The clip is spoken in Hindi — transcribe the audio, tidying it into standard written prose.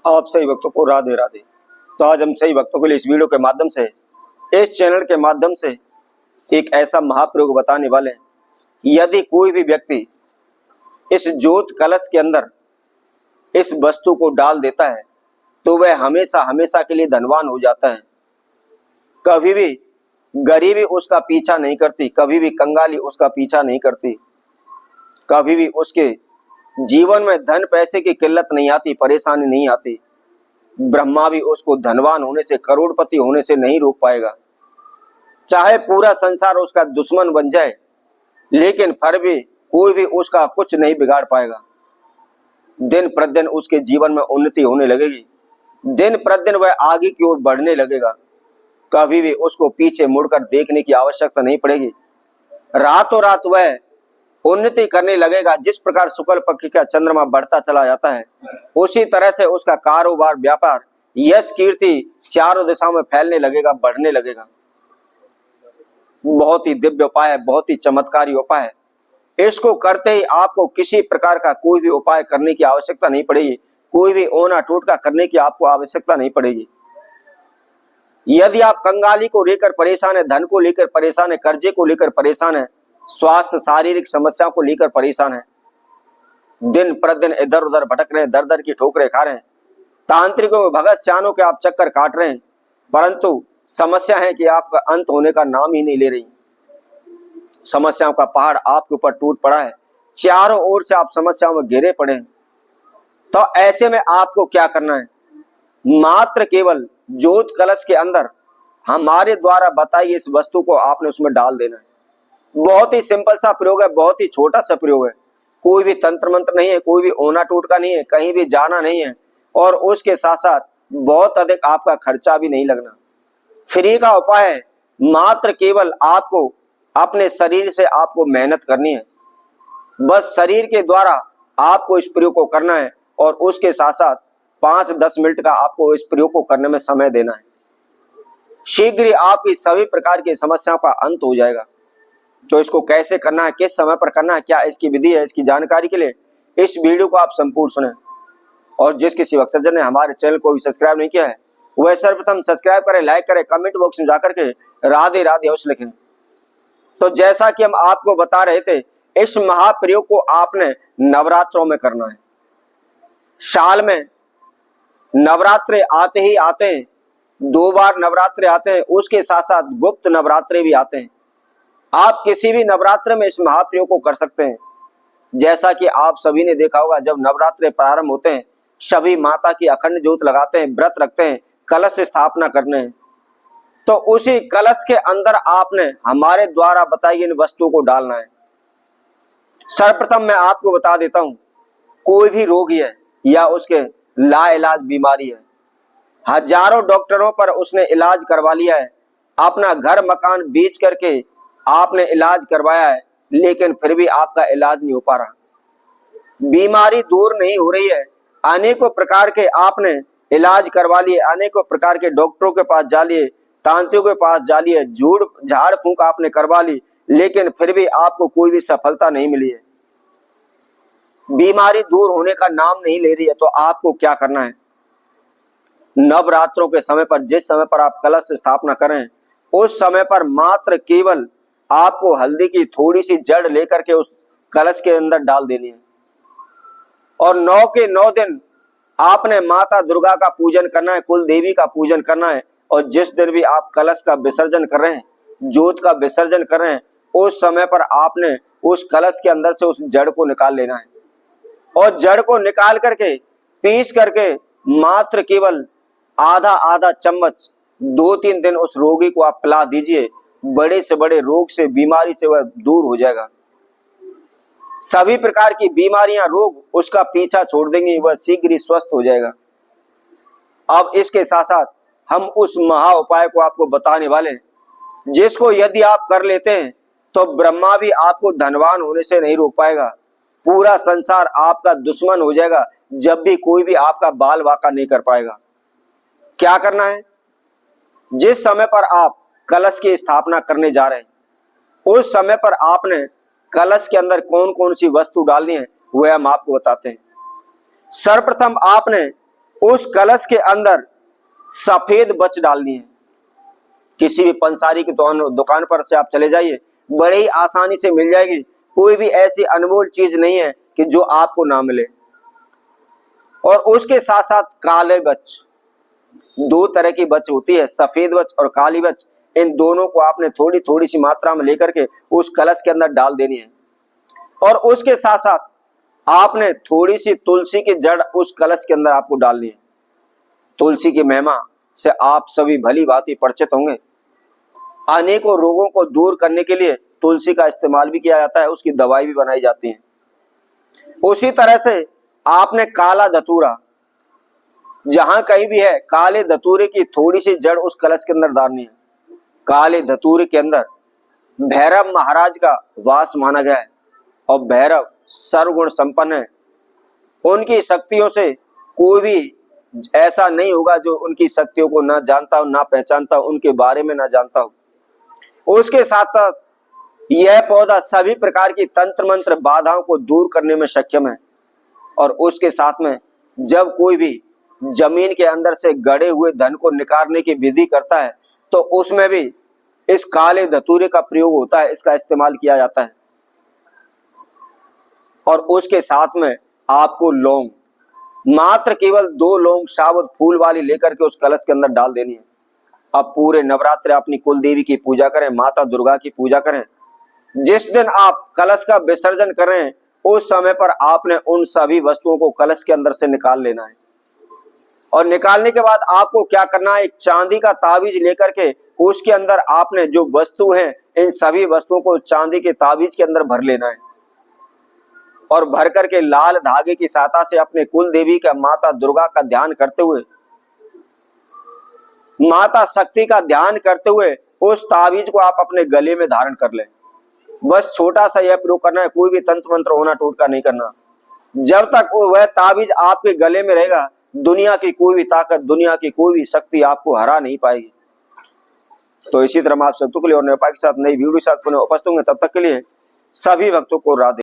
आप सही भक्तों को राधे राधे। तो आज हम सही भक्तों के लिए इस वीडियो के माध्यम से, इस चैनल के माध्यम से एक ऐसा महाप्रयोग बताने वाले हैं। यदि कोई भी व्यक्ति इस ज्योत कलश के अंदर इस वस्तु को डाल देता है तो वह हमेशा हमेशा के लिए धनवान हो जाता है। कभी भी गरीबी उसका पीछा नहीं करती, कभी भी कंगाली उसका पीछा नहीं करती, कभी भी उसके जीवन में धन पैसे की किल्लत नहीं आती, परेशानी नहीं आती। ब्रह्मा भी उसको धनवान होने से, करोड़पति होने से नहीं रोक पाएगा। चाहे पूरा संसार उसका दुश्मन बन जाए, लेकिन फिर भी कोई भी उसका कुछ नहीं बिगाड़ पाएगा। दिन प्रतिदिन उसके जीवन में उन्नति होने लगेगी, दिन प्रतिदिन वह आगे की ओर बढ़ने लगेगा। कभी भी उसको पीछे मुड़कर देखने की आवश्यकता नहीं पड़ेगी। रातों रात वह उन्नति करने लगेगा। जिस प्रकार शुक्ल पक्ष का चंद्रमा बढ़ता चला जाता है, उसी तरह से उसका कारोबार, व्यापार, यश, कीर्ति चारों दिशाओं में फैलने लगेगा, बढ़ने लगेगा। बहुत ही दिव्य उपाय है, बहुत ही चमत्कारी उपाय है। इसको करते ही आपको किसी प्रकार का कोई भी उपाय करने की आवश्यकता नहीं पड़ेगी, कोई भी ओना टोटका करने की आपको आवश्यकता नहीं पड़ेगी। यदि आप कंगाली को लेकर परेशान है, धन को लेकर परेशान है, कर्जे को लेकर परेशान है, स्वास्थ्य शारीरिक समस्याओं को लेकर परेशान है, दिन प्रतिदिन इधर उधर भटक रहे हैं, दर दर की ठोकरें खा रहे हैं, तांत्रिकों के भगत स्यानों के आप चक्कर काट रहे हैं, परंतु समस्या है कि आपका अंत होने का नाम ही नहीं ले रही। समस्याओं का पहाड़ आपके ऊपर टूट पड़ा है, चारों ओर से आप समस्याओं में घिरे पड़े हैं। तो ऐसे में आपको क्या करना है? मात्र केवल ज्योत कलश के अंदर हमारे द्वारा बताई इस वस्तु को आपने उसमें डाल देना है। बहुत ही सिंपल सा प्रयोग है, बहुत ही छोटा सा प्रयोग है। कोई भी तंत्र मंत्र नहीं है, कोई भी ओना टोटका नहीं है, कहीं भी जाना नहीं है, और उसके साथ साथ बहुत अधिक आपका खर्चा भी नहीं लगना। फ्री का उपाय है। मात्र केवल आपको अपने शरीर से आपको मेहनत करनी है। बस शरीर के द्वारा आपको इस प्रयोग को करना है, और उसके साथ साथ 5-10 मिनट का आपको इस प्रयोग को करने में समय देना है। शीघ्र ही आपकी सभी प्रकार की समस्याओं का अंत हो जाएगा। तो इसको कैसे करना है, किस समय पर करना है, क्या इसकी विधि है, इसकी जानकारी के लिए इस वीडियो को आप संपूर्ण सुने। और जिस किसी वत्सजन ने हमारे चैनल को भी सब्सक्राइब नहीं किया है, वह सर्वप्रथम सब्सक्राइब करें, लाइक करें, कमेंट बॉक्स में जाकर के राधे राधे अवश्य लिखें। तो जैसा कि हम आपको बता रहे थे, इस महाप्रयोग को आपने नवरात्रों में करना है। साल में नवरात्रे आते ही आते हैं, 2 बार नवरात्रे आते हैं, उसके साथ साथ गुप्त नवरात्रे भी आते हैं। आप किसी भी नवरात्र में इस महाप्रयोग को कर सकते हैं। जैसा कि आप सभी ने देखा होगा, जब नवरात्रे प्रारंभ होते हैं, सभी माता की अखंड ज्योत लगाते हैं, व्रत रखते हैं, कलश स्थापना करने हैं। तो उसी कलश के अंदर आपने हमारे द्वारा बताई इन वस्तुओं को डालना है। सर्वप्रथम मैं आपको बता देता हूं, कोई भी रोगी है या उसके लाइलाज बीमारी है, हजारों डॉक्टरों पर उसने इलाज करवा लिया है, अपना घर मकान बेच करके आपने इलाज करवाया है, लेकिन फिर भी आपका इलाज नहीं हो पा रहा, बीमारी दूर नहीं हो रही है। अनेकों प्रकार के आपने इलाज करवा लिए, अनेकों प्रकार के डॉक्टरों के पास जा लिए, तांत्रिकों के पास जा लिए, झाड़ फूंक आपने करवा ली, लेकिन फिर भी आपको कोई भी सफलता नहीं मिली है, बीमारी दूर होने का नाम नहीं ले रही है। तो आपको क्या करना है? नवरात्रों के समय पर, जिस समय पर आप कलश स्थापना करें, उस समय पर मात्र केवल आपको हल्दी की थोड़ी सी जड़ लेकर के उस कलश के अंदर डाल देनी है, और 9 के 9 दिन आपने माता दुर्गा का पूजन करना है, कुल देवी का पूजन करना है। और जिस दिन भी आप कलश का विसर्जन कर रहे हैं, ज्योत का विसर्जन कर रहे हैं, उस समय पर आपने उस कलश के अंदर से उस जड़ को निकाल लेना है, और जड़ को निकाल करके पीस करके मात्र केवल आधा आधा चम्मच 2-3 दिन उस रोगी को आप पिला दीजिए। बड़े से बड़े रोग से, बीमारी से वह दूर हो जाएगा। सभी प्रकार की बीमारियां, रोग उसका पीछा छोड़ देंगे, वह शीघ्र ही स्वस्थ हो जाएगा। अब इसके साथ साथ हम उस महा उपाय को आपको बताने वाले हैं, जिसको यदि आप कर लेते हैं तो ब्रह्मा भी आपको धनवान होने से नहीं रोक पाएगा। पूरा संसार आपका दुश्मन हो जाएगा, जब भी कोई भी आपका बाल वाका नहीं कर पाएगा। क्या करना है? जिस समय पर आप कलश की स्थापना करने जा रहे हैं, उस समय पर आपने कलश के अंदर कौन कौन सी वस्तु डालनी है, वह हम आपको बताते हैं। सर्वप्रथम आपने उस कलश के अंदर सफेद बच डालनी है। किसी भी पंसारी की दुकान पर से आप चले जाइए, बड़े ही आसानी से मिल जाएगी। कोई भी ऐसी अनमोल चीज नहीं है कि जो आपको ना मिले। और उसके साथ साथ काले बच, दो तरह की बच होती है, सफेद बच और काली बच। इन दोनों को आपने थोड़ी थोड़ी सी मात्रा में लेकर के उस कलश के अंदर डाल देनी है। और उसके साथ साथ आपने थोड़ी सी तुलसी की जड़ उस कलश के अंदर आपको डालनी है। तुलसी की महिमा से आप सभी भली भांति परिचित होंगे। अनेकों रोगों को दूर करने के लिए तुलसी का इस्तेमाल भी किया जाता है, उसकी दवाई भी बनाई जाती है। उसी तरह से आपने काला धतूरा, जहां कहीं भी है, काले धतूरे की थोड़ी सी जड़ उस कलश के अंदर डालनी है। काले धतूरे के अंदर भैरव महाराज का वास माना गया है और भैरव सर्वगुण संपन्न है। उनकी शक्तियों से कोई भी ऐसा नहीं होगा जो उनकी शक्तियों को ना जानता हो, ना पहचानता हो, उनके बारे में ना जानता हो। उसके साथ साथ यह पौधा सभी प्रकार की तंत्र मंत्र बाधाओं को दूर करने में सक्षम है। और उसके साथ में जब कोई भी जमीन के अंदर से गड़े हुए धन को निकालने की विधि करता है तो उसमें भी इस काले धतूरे का प्रयोग होता है, इसका इस्तेमाल किया जाता है। और उसके साथ में आपको लौंग, मात्र केवल 2 लौंग साबुत फूल वाली लेकर के उस कलश के अंदर डाल देनी है। अब पूरे नवरात्र अपनी कुल देवी की पूजा करें, माता दुर्गा की पूजा करें। जिस दिन आप कलश का विसर्जन करें उस समय पर आपने उन सभी वस्तुओं को कलश के अंदर से निकाल लेना है। और निकालने के बाद आपको क्या करना है, एक चांदी का ताबीज लेकर के उसके अंदर आपने जो वस्तु हैं इन सभी वस्तुओं को चांदी के ताबीज के अंदर भर लेना है। और भर करके लाल धागे की सहायता से अपने कुल देवी का, माता दुर्गा का ध्यान करते हुए, माता शक्ति का ध्यान करते हुए उस ताबीज को आप अपने गले में धारण कर लें। बस छोटा सा यह प्रयोग करना है, कोई भी तंत्र मंत्र होना टोटका नहीं करना। जब तक वह ताबीज आपके गले में रहेगा दुनिया की कोई भी ताकत, दुनिया की कोई भी शक्ति आपको हरा नहीं पाएगी। तो इसी तरह मैं आप सबके लिए और नेपाल के साथ नई वीडियो के साथ पुनः उपस्थित होंगे। तब तक के लिए सभी भक्तों को राधे।